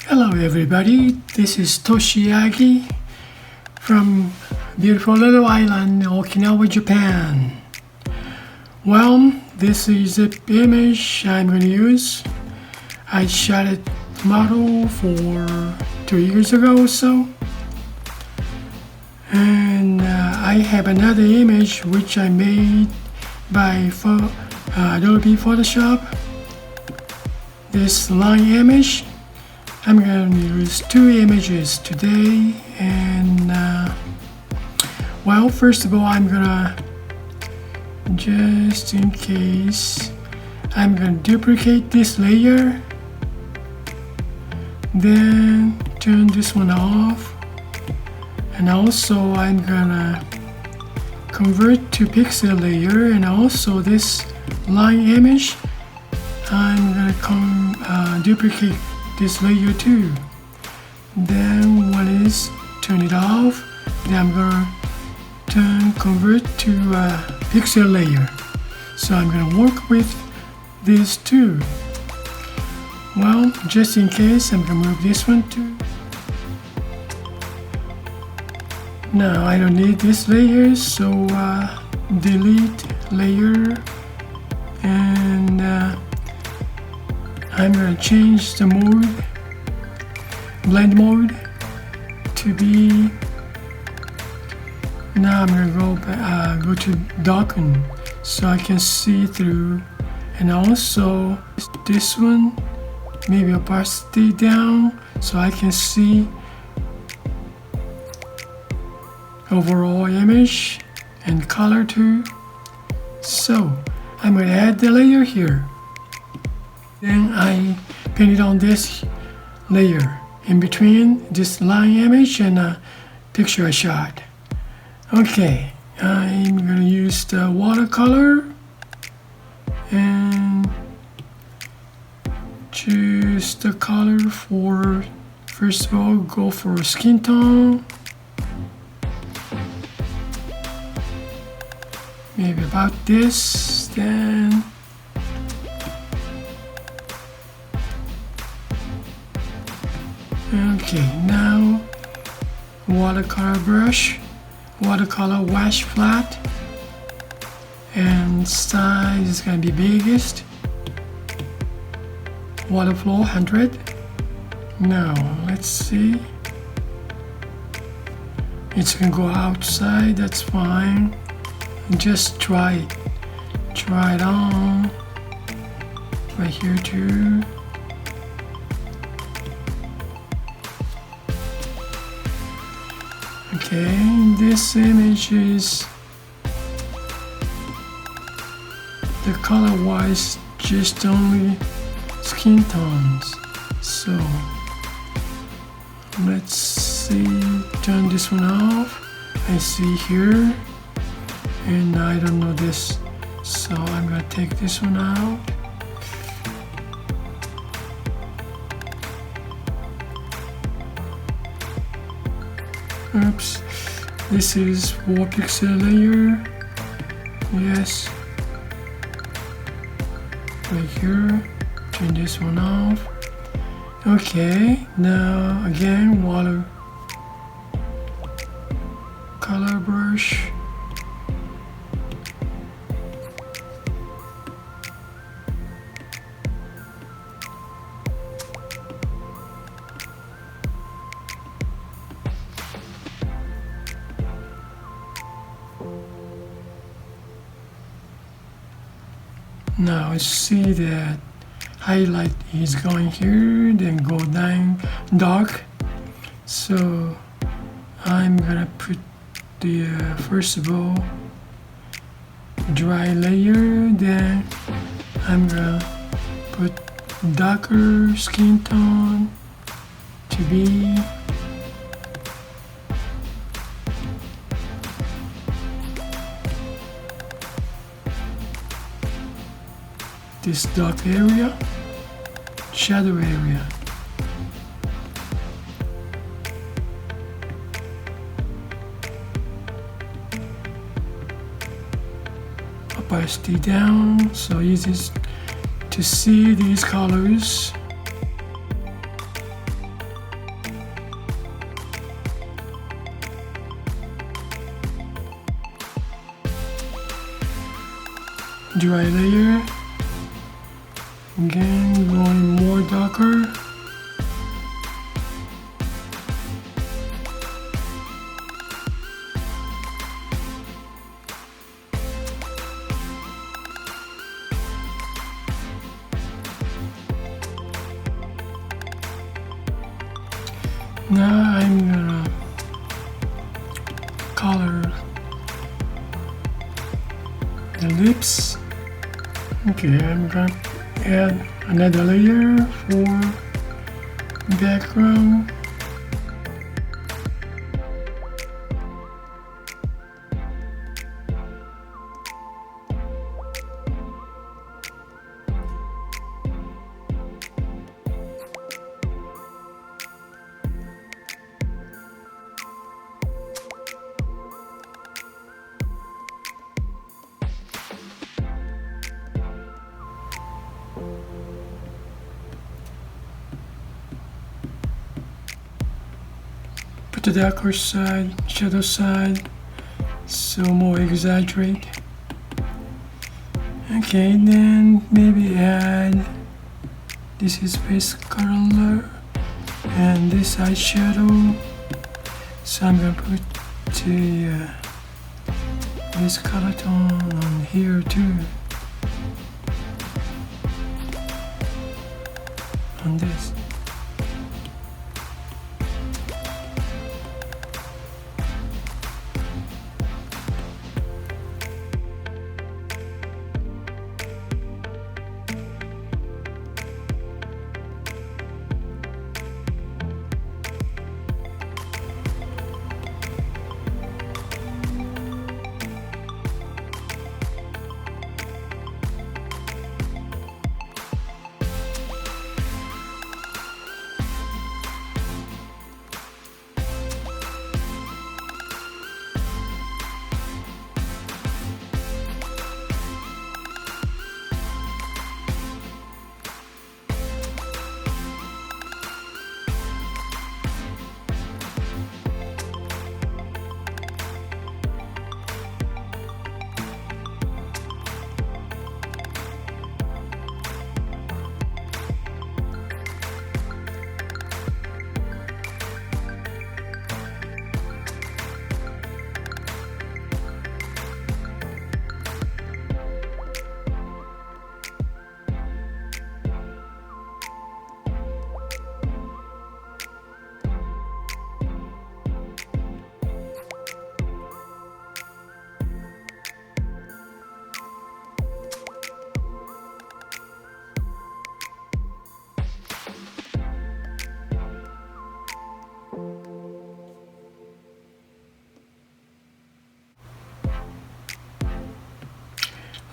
Hello everybody, this is Toshi Yagi from beautiful little island Okinawa, Japan. Well, this is the image I'm going to use. I shot a model for 2 years ago or so. And I have another image which I made by Adobe Photoshop. This line image. I'm going to use 2 images today, and well, first of all, I'm gonna, just in case, I'm gonna duplicate this layer, then turn this one off, and also I'm gonna convert to pixel layer, and also this line image, I'm gonna duplicate this layer too. Then when it's turn it off, then I'm gonna convert to pixel layer. So I'm gonna work with these two. Well, just in case, I'm gonna move this one too. Now I don't need this layer, so delete layer, and I'm going to change the mode, blend mode, to be, now I'm going to go to Darken so I can see through, and also this one, maybe opacity down so I can see overall image and color too. So I'm going to add the layer here. Then I paint it on this layer in between this line image and a picture I shot. Okay, I'm going to use the watercolor and choose the color for, first of all, go for skin tone. Maybe about this, then okay, now watercolor brush, watercolor wash flat, and size is going to be biggest, water flow 100. Now let's see, it's going to go outside, that's fine. Just try it on right here too. Okay, this image is the color wise just only skin tones. So let's see, turn this one off. I see here, and I don't know this, so I'm gonna take this one out. Oops, this is 4 pixel layer. Yes, right here. Turn this one off. Okay, now again, water color brush. Now I see that highlight is going here, then go down dark. So I'm gonna put the first of all dry layer, then I'm gonna put darker skin tone to be this dark area, shadow area. Opacity down, so easy to see these colors. dry layer. Again, going more darker. Now I'm gonna color the lips. Okay, I'm gonna add another layer for background. The darker side, shadow side, so more exaggerate. Okay, then maybe add, this is face color, and this eyeshadow. So I'm gonna put this color tone on here too, on this.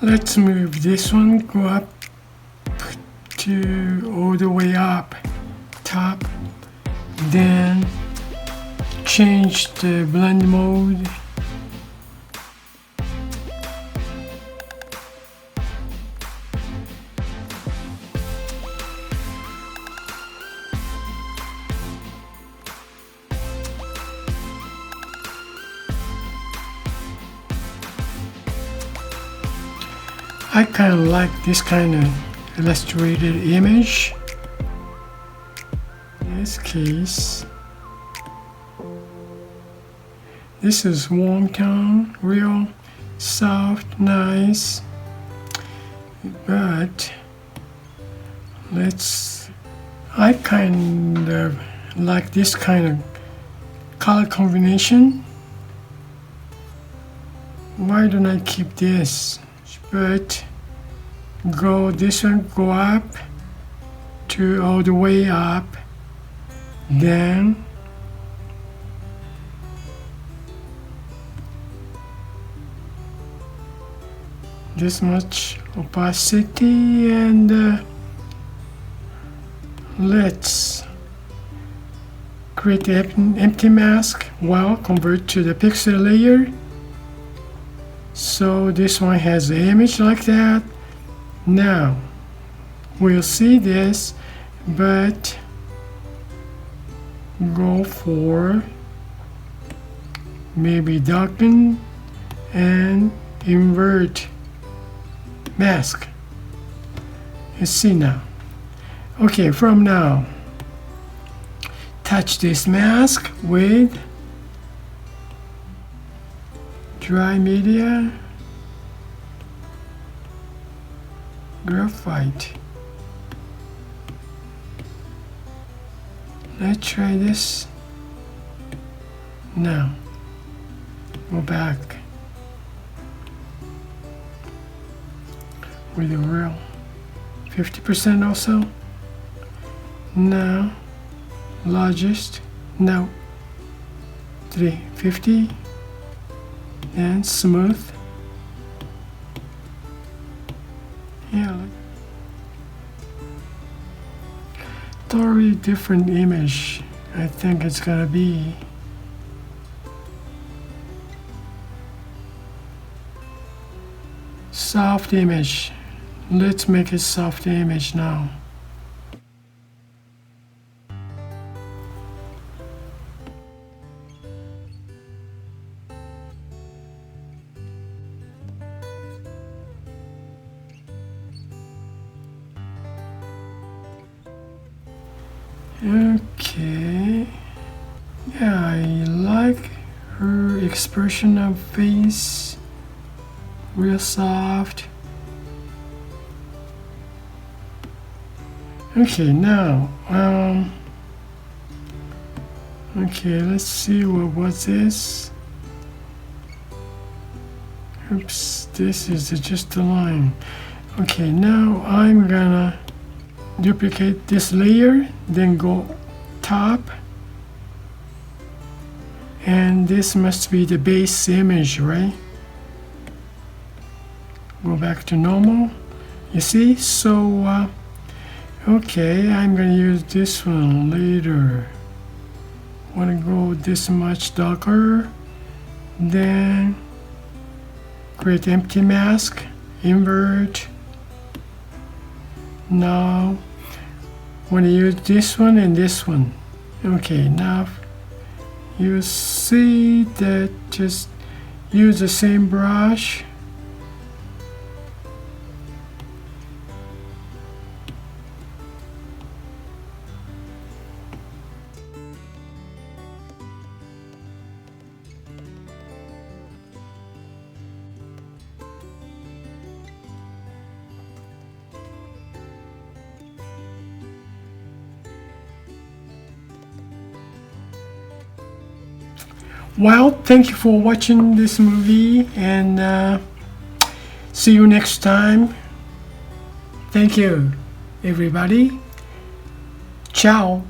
Let's move this one, go up to all the way up, top, then change the blend mode. I kind of like this kind of illustrated image. In this case, this is warm tone, real soft, nice, but I kind of like this kind of color combination. Why don't I keep this? But this one go up to all the way up, then this much opacity, and let's create the empty mask while convert to the pixel layer. So this one has the image like that. Now we'll see this, but go for maybe darken and invert mask. You see now. Okay, from now, touch this mask with dry media, graphite. Let's try this. Now, go back with the real 50% also. Now, largest, now 350, and smooth. Yeah, totally different image. I think it's gonna be soft image. Let's make a soft image now. Okay, yeah, I like her expression of face, real soft. Okay, now, okay, let's see what was this. Oops, this is just a line. Okay, now I'm gonna duplicate this layer, then go top, and this must be the base image, right? Go back to normal. You see? So okay, I'm gonna use this one later. Wanna go this much darker, then create empty mask, invert. Now, want to use this one and this one. Okay, now you see that just use the same brush. Well, thank you for watching this movie, and see you next time. Thank you, everybody. Ciao.